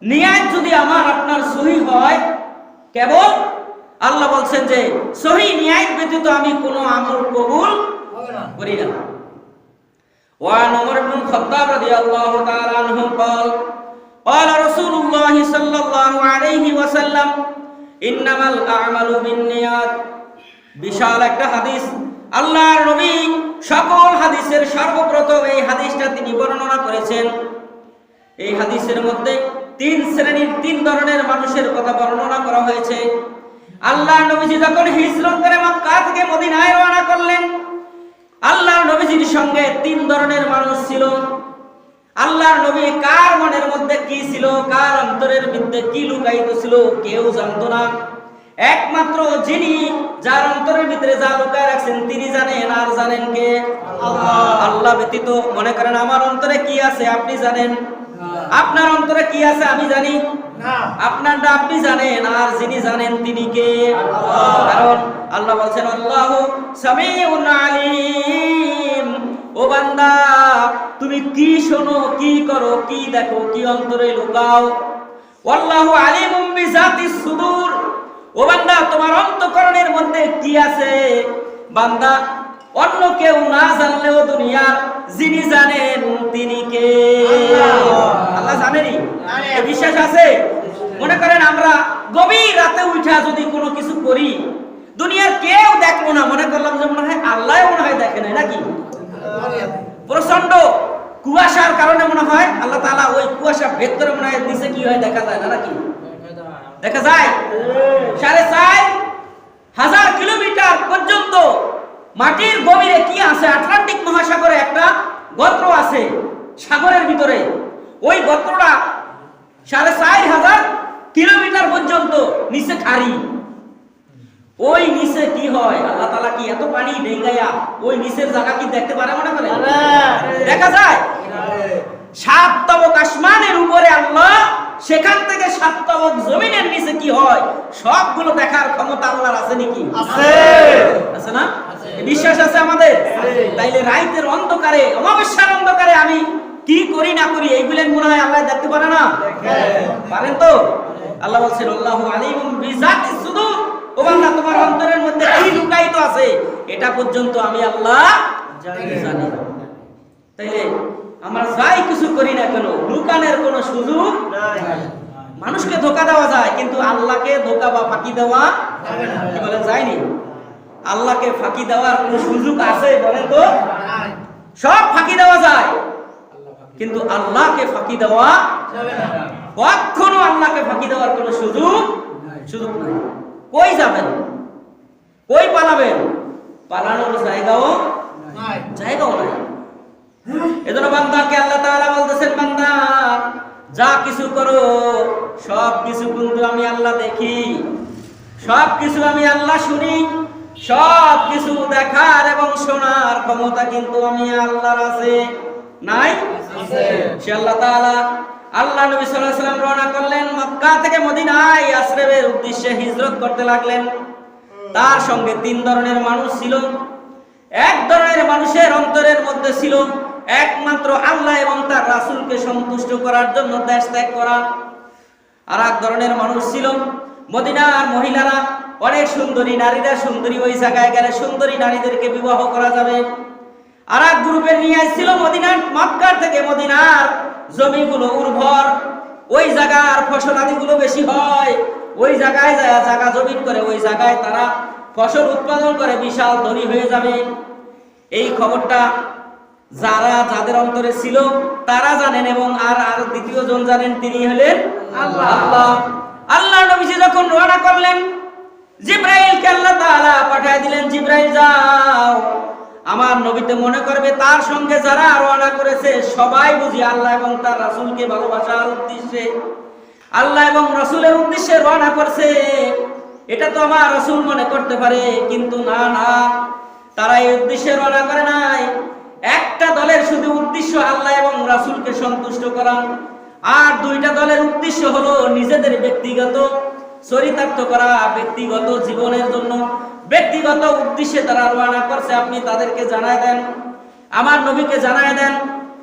নিয়াত যদি আমার আপনার সহি হয়, কেবল আল্লাহ বলছেন যে সহি নিয়াত ব্যতীত আমি কোনো আমল কবুল করি না। ওয়ান ওমর ইবনে খাত্তাব রাদিয়াল্লাহু তাআলা আনহু قال قال رسول الله صلى الله عليه وسلم انما الاعمال بالنيات। বিশাল একটা হাদিস, আল্লাহর নবী সকল হাদিসের সর্বপ্রথম এই হাদিসটা তিনি বর্ণনা করেছেন। এই হাদিসের মধ্যে তিন শ্রেণীর তিন ধরনের মানুষের কথা বর্ণনা করা হয়েছে। আল্লাহর নবীজি যখন হিজরত করে মক্কা থেকে মদিনায় রওনা করলেন, আল্লাহর নবীজির সঙ্গে তিন ধরনের মানুষ ছিল। আল্লাহর নবী কার মনের মধ্যে কি ছিল, কার অন্তরের মধ্যে কি লুকায়িত ছিল কেউ জানতো না। একমাত্র যিনি যার অন্তরের ভিতরে যা লুকায় রাখছেন তিনি জানেন, আর জানেন কে? আল্লাহ ব্যতীত। মনে করেন আমার অন্তরে কি আছে আপনি জানেন, আপনার অন্তরে কি আছে আমি জানি না, আপনারটা আপনি জানেন, আর যিনি জানেন তিনি কে? কারণ আল্লাহ বলছেন আল্লাহু সামিউন আলিম। ও বান্দা তুমি কি শোনো, কি করো, কি দেখো, কি অন্তরে লুকাও। আল্লাহু আলিমুম বিজাতিস সুদূর। ও বান্দা তোমার অন্তঃকরণের মধ্যে কি আছে বান্দা অন্য কেউ না জানলেও দুনিয়ার যিনি জানেন তিনি কে? আল্লাহ জানেনই। এই বিশ্বাস আছে? মনে করেন আমরা গভীর রাতে উঠা যদি কোনো কিছু করি, দুনিয়ার কেউ দেখলো না, মনে করলাম যে মনে হয় আল্লাহ মনে হয় দেখে নাই, নাকি? প্রচন্ড কুয়াশার কারণে মনে হয় আল্লাহ তাআলা ওই কুয়াশা ভেদ করে মনে হয় নিচে কি হয় দেখা যায় না, নাকি? দেখা যায়। 4,500 কিলোমিটার পর্যন্ত মাটির গভীরে কি আছে? আটলান্টিক মহাসাগরে একটা গর্ত আছে সাগরের ভিতরে। ওই গর্তটা 4,500 কিলোমিটার পর্যন্ত নিচে খাড়ি। ওই নিচে কি হয় আল্লাহ তাআলা কি এত পানি ডেঙ্গাইয়া ওই নিচের জায়গা কি দেখতে পারে? মনে করে দেখা যায়। 7 তবক আসমানের উপরে আল্লাহ, সেখান থেকে 7 তবক জমিনের নিচে কি হয় সবগুলো দেখার ক্ষমতা আল্লাহর আছে নাকি? আছে। আছে না? বিশ্বাস আছে আমাদের? তাইলে রাতের অন্ধকারে, অমাবস্যার অন্ধকারে আমি কি করি না করি এইগুলো মনে হয় আল্লাহ দেখতে পারে না? পারেন তো? আল্লাহ বলছেন আল্লাহু আলিমুম বিজাতিস সুদূর। ও বান্দা তোমার অন্তরের মধ্যে কি লুকায়িত আছে এটা পর্যন্ত আমি আল্লাহ জানি। তাইলে আমরা যাই কিছু করি না কেন লুকানোর কোনো সুযোগ নাই। মানুষকে ধোঁকা দেওয়া যায় কিন্তু আল্লাহকে ধোঁকা বা ফাঁকি দেওয়া যাবে না। কি বলেন যায়নি? আল্লাহকে ফাঁকি দেওয়ার কোনো সুযোগ আছে বলেন তো? সব ফাঁকি দেওয়া যায় কিন্তু আল্লাহকে ফাঁকি দেওয়া যাবে না। কখনো আল্লাহকে ফাঁকি দেওয়ার কোনো সুযোগ নাই। কই যাবেন, কই পালাবেন? পালানোর জায়গাও নাই। এজন্য বান্দাকে আল্লাহ তাআলা বলতেছেন বান্দা যা কিছু করো সব কিছু কিন্তু আমি আল্লাহ দেখি, সব কিছু আমি আল্লাহ শুনি, সব কিছু দেখার এবং শোনার ক্ষমতা কিন্তু আমি আল্লাহর আছে। নাই? আছে। সে আল্লাহ তাআলা আল্লাহ নবী সাল্লাল্লাহু আলাইহি ওয়াসাল্লাম রওনা করলেন মক্কা থেকে মদিনায় আশ্রয়ের উদ্দেশ্যে হিজরত করতে লাগলেন। তার সঙ্গে তিন ধরনের মানুষ ছিল। এক ধরনের মানুষের অন্তরের মধ্যে ছিল একমাত্র আল্লাহ এবং তার রাসূলকে সন্তুষ্ট করার জন্য দেশ ত্যাগ করা। আর এক ধরনের মানুষ ছিল মদিনার মহিলারা অনেক সুন্দরী, নারীরা সুন্দরী, ওই জায়গায় গেলে সুন্দরী নারীদেরকে বিবাহ করা যাবে। আর এক গ্রুপের নিয়ে ছিল মদিনার মক্কা থেকে মদিনার জমিগুলো উর্বর, ওই জায়গার ফসল আদিগুলো বেশি হয়, ওই জায়গায় জায়গা জমিন করে ওই জায়গায় তারা ফসল উৎপাদন করে বিশাল ধনী হয়ে যাবে। এই খবরটা যাদের অন্তরে ছিল তারা জানেন এবং আর দ্বিতীয় জন জানেন, তিনি হলেন আল্লাহ। আল্লাহ নবীজি যখন রওনা করলেন জিবরাইলকে আল্লাহ তাআলা পাঠিয়ে দিলেন, জিবরাইল যাও আমার নবীতে মনে করবে তার সঙ্গে যারা রওনা করেছে সবাই বুঝি আল্লাহ এবং তার রাসূলকে ভালোবাসার উদ্দেশ্যে, আল্লাহ এবং রাসূলের উদ্দেশ্যে রওনা করছে, এটা তো আমার রাসূল মনে করতে পারে। কিন্তু না, তারা এই উদ্দেশ্যে রওনা করে নাই। একটা দলের শুধু উদ্দেশ্য আল্লাহ এবং রাসূলকে সন্তুষ্ট করা, আর দুইটা দলের উদ্দেশ্য হলো নিজেদের ব্যক্তিগত চরিতার্থ করা, ব্যক্তিগত জীবনের জন্য ব্যক্তিগত উদ্দেশ্যে তারা রওনা করছে। আপনি তাদেরকে জানায় দেন, আমার নবীকে জানায় দেন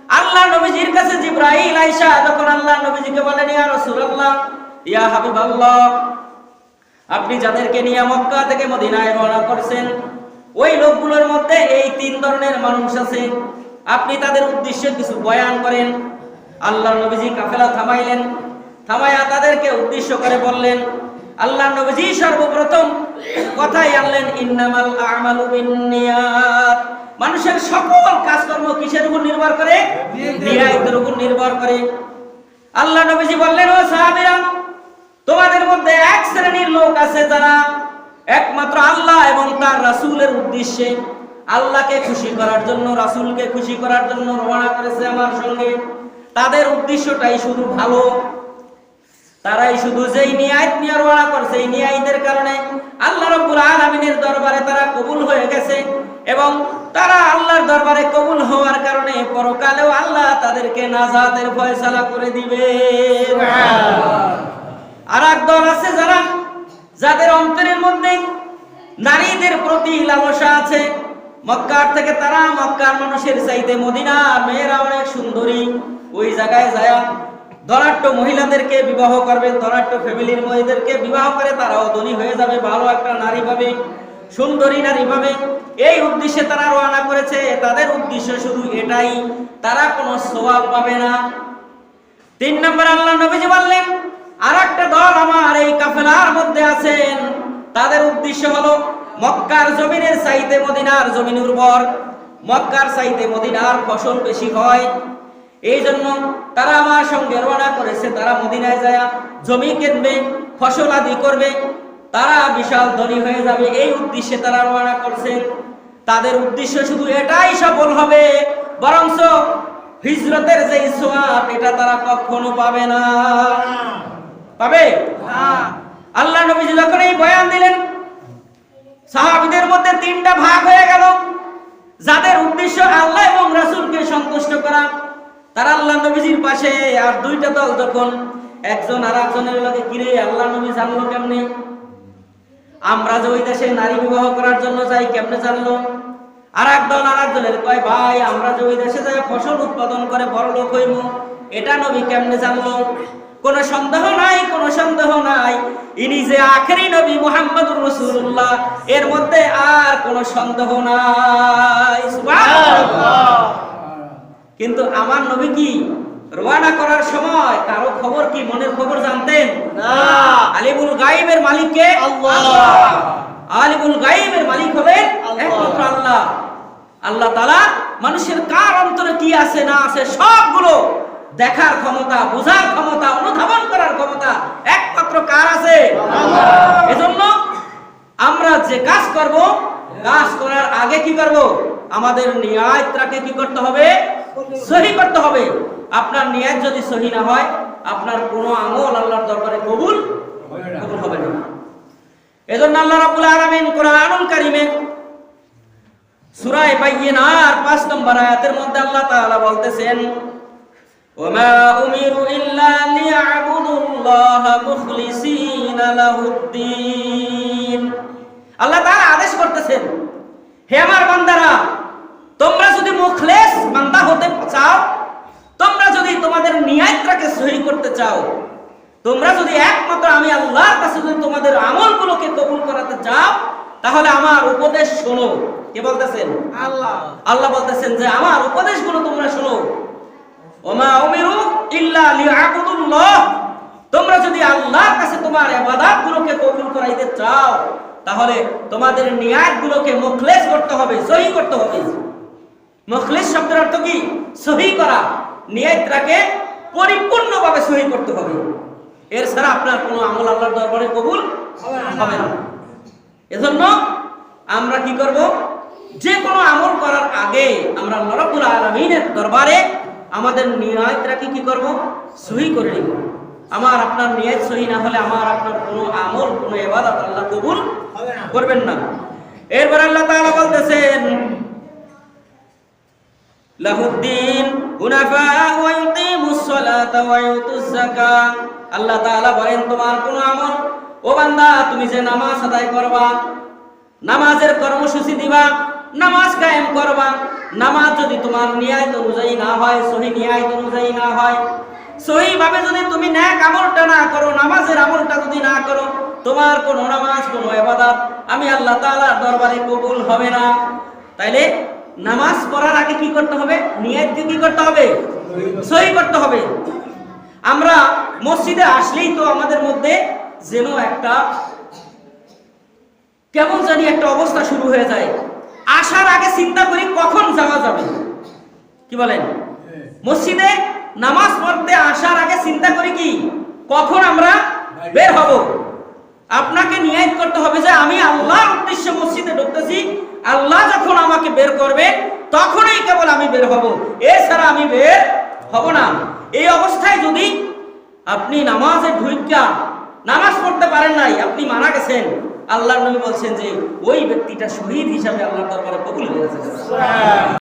আল্লাহ নবীজির কাছে জিবরাইল আইসা যখন আল্লাহ নবীজিকে বলেন, ইয়া রাসূলুল্লাহ, ইয়া হাবিবাল্লাহ, আপনি যাদেরকে নিয়ে মক্কা থেকে মদিনায় রওনা করছেন, ওই লোকগুলোর মধ্যে এই 3 ধরনের মানুষ আছে, আপনি তাদের উদ্দেশ্যে কিছু বয়ান করেন। আল্লাহ নবীজি কাফেলা থামাইলেন, থামায়া তাদেরকে উদ্দেশ্য করে বললেন। আল্লাহ নবীজি সর্বপ্রথম কথাই আনলেন, ইন্নামাল আমালু বিন্নিয়াত। মানুষের সকল কাজকর্ম কিসের উপর নির্ভর করে? নিয়তের উপর নির্ভর করে। আল্লাহ নবীজি বললেন, ও সাহাবীরা, তোমাদের মধ্যে এক শ্রেণীর লোক আছে যারা একমাত্র আল্লাহ এবং তার রাসূলের উদ্দেশ্যে, আল্লাহকে খুশি করার জন্য, রাসূলকে খুশি করার জন্য রওনা করেছে আমার সঙ্গে। তাদের উদ্দেশ্যটাই শুধু ভালো, তারাই শুধু যেই নিয়াত নিয়ে রওনা করছে, এই নিয়াতের কারণে আল্লাহ রাব্বুল আলামিনের দরবারে তারা কবুল হয়ে গেছে এবং তারা আল্লাহর দরবারে কবুল হওয়ার কারণে পরকালেও আল্লাহ তাদেরকে নাজাতের ফয়সালা করে দিবেন। আর এক দল আছে যারা, যাদের অন্তরের মধ্যে নারীদের প্রতি লালসা আছে। মক্কার থেকে তারা মক্কার মানুষের চাইতে মদিনার মেয়েরা অনেক সুন্দরী, ওই জায়গায় যায় ধনাঢ্য মহিলাদেরকে বিবাহ করবে, ধনাঢ্য ফ্যামিলির মেয়েদেরকে বিবাহ করে তারাও ধনী হয়ে যাবে, ভালো একটা নারী পাবে, সুন্দরী নারী পাবে। এই উদ্দেশ্যে তারা রওনা করেছে। তাদের উদ্দেশ্য শুধু এটাই, তারা কোনো সওয়াব পাবে না। 3 নম্বর আল্লাহ নবীজি বললেন, আর একটা দল আমার এই কাফেলার মধ্যে আছেন, তাদের উদ্দেশ্য হলো মক্কার জমিনের চাইতে মদিনার জমিন উর্বর, মক্কার চাইতে মদিনার ফসল বেশি হয়, এই জন্য তারা আমার সঙ্গে রওনা করেছে। তারা মদিনায় যায় জমি কিনবে, ফসল আদি করবে, তারা বিশাল ধনী হয়ে যাবে, এই উদ্দেশ্যে তারা রওনা করছে। তাদের উদ্দেশ্য শুধু এটাই সফল হবে, বরঞ্চ হিজরতের যে সওয়াব এটা তারা কখনো পাবে না। পাবে? আল্লাহ নবীজি যখন এই বয়ান দিলেন, সাহাবীদের মধ্যে 3টা ভাগ হয়ে গেল। যাদের উদ্দেশ্য আল্লাহ এবং রাসূলকে সন্তুষ্ট করা, তারা আল্লাহ নবীজির পাশে। আর 2টা দল যখন একজন আর একজনের লগে, কিরে আল্লাহ নবী জানলো কেমনে? আমরা যে ওই দেশে নারী বিবাহ করার জন্য যাই, কেমনে জানলো? আর এক দল আর একজনের কয়, ভাই আমরা যে ওই দেশে যাই ফসল উৎপাদন করে বড় লোক হইব, এটা নবী কেমনে জানলো? কোনো সন্দেহ নাই, কোনো সন্দেহ নাই, ইনি যে আখেরি নবী মুহাম্মদুর রাসূলুল্লাহ, এর মধ্যে আর কোনো সন্দেহ নাই। সুবহানাল্লাহ। কিন্তু আমার নবী কি রওনা করার সময় কারো খবর কি, মনের খবর জানতেন না? আলিমুল গায়বের মালিক কে? আল্লাহ। আলিমুল গায়বের মালিক হলেন একমাত্র আল্লাহ। আল্লাহ তাআলা মানুষের কার অন্তরে কি আছে না আছে সবগুলো দেখার ক্ষমতা, বোঝার ক্ষমতা, অনুধাবন করার ক্ষমতা একমাত্র কার আছে? আল্লাহ। এজন্য আমরা যে কাজ করব, কাজ করার আগে কি করব? আমাদের নিয়তটাকে কি করতে হবে? সহি করতে হবে। আপনার নিয়ত যদি সহি না হয়, আপনার কোনো আমল আল্লাহর দরবারে কবুল হবে না। এজন্য আল্লাহ রাব্বুল আলামিন কোরআনুল কারীমে সূরা বাইয়িনার 5 নম্বর আয়াতের মধ্যে আল্লাহ তাআলা বলতেছেন, ওয়ামা উমিরু ইল্লা লিয়াবুদুল্লাহা মুখলিসিনা লাহুদ্দিন। আল্লাহ তাআলা আদেশ করতেছেন, হে আমার বান্দারা, তোমরা যদি মুখলেস বান্দা হতে চাও, তোমরা যদি তোমাদের নিয়তটাকে সহি করতে চাও, তোমরা যদি একমাত্র আমি আল্লাহর কাছে যদি তোমাদের আমলগুলোকে কবুল করাতে চাও, তাহলে আমার উপদেশ শোনো। কে বলতেছেন? আল্লাহ। আল্লাহ বলতেছেন যে আমার উপদেশগুলো তোমরা শোনো। ওমা উমিরু ইল্লা লিয়াবুদুল্লাহ, তোমরা যদি আল্লাহর কাছে তোমার ইবাদতগুলোকে কবুল করাইতে চাও, তাহলে তোমাদের নিয়তগুলোকে মুখলেস করতে হবে, সহি করতে হবে। মুখলিস শব্দের অর্থ কি? সহি করা। নিয়তটাকে পরিপূর্ণভাবে সহি করতে হবে, এর ছাড়া আপনার কোনো আমল আল্লাহর দরবারে কবুল হবে না। এজন্য আমরা কি করব? যে কোনো আমল করার আগে আমরা আল্লাহ রাব্বুল আলামিনের দরবারে আমাদের নিয়তটাকে কি করব? সহি করে নিব। আমার আপনার নিয়ত সহি না হলে আমার আপনার কোনো আমল, কোনো ইবাদত আল্লাহ কবুল করবেন না। এরপর আল্লাহ তাআলা বলতেছেন, লাহুদ্দিন হুনাফা ওয়া ইউকিমুস সালাতা ওয়া ইউতুজ যাকাত। আল্লাহ তাআলা বলেন, তোমার কোন আমল, ও বান্দা তুমি যে নামাজ আদায় করবা, নামাজের কর্মসূচি দিবা, নামাজ কায়েম করবা। নামাজ যদি তোমার নিয়াত অনুযায়ী না হয়, সহি নিয়াত অনুযায়ী না হয়, সহি ভাবে যদি তুমি নেক আমলটা না করো, নামাজের আমলটা যদি না করো, তোমার কোনো নামাজ, কোনো ইবাদত আমি আল্লাহ তাআলার দরবারে কবুল হবে না। তাইলে নামাজ পড়ার আগে কি করতে হবে? নিয়ত দিয়ে কি করতে হবে? সহি করতে হবে। আমরা মসজিদে আসলেই তো আমাদের মধ্যে যেন একটা কেমন জানি একটা অবস্থা শুরু হয়ে যায়। আসার আগে চিন্তা করি কখন যাওয়া যাবে। কি বলেন? মসজিদে নামাজ পড়তে আসার আগে চিন্তা করি কি কখন আমরা বের হব। আপনাকে নিয়ত করতে হবে যে আমি আল্লাহর উদ্দেশ্যে মসজিদে ঢুকতেছি, আল্লাহ যখন আমাকে বের করবে তখনই কেবল আমি বের হব, এছাড়া আমি বের হব না। এই অবস্থায় যদি আপনি নামাজে ঢুইকা নামাজ পড়তে পারেন নাই, আপনি মারা গেছেন, আল্লাহর নবী বলছেন যে ওই ব্যক্তিটা শহীদ হিসাবে আল্লাহর দরবারে কবুল হয়ে গেছে।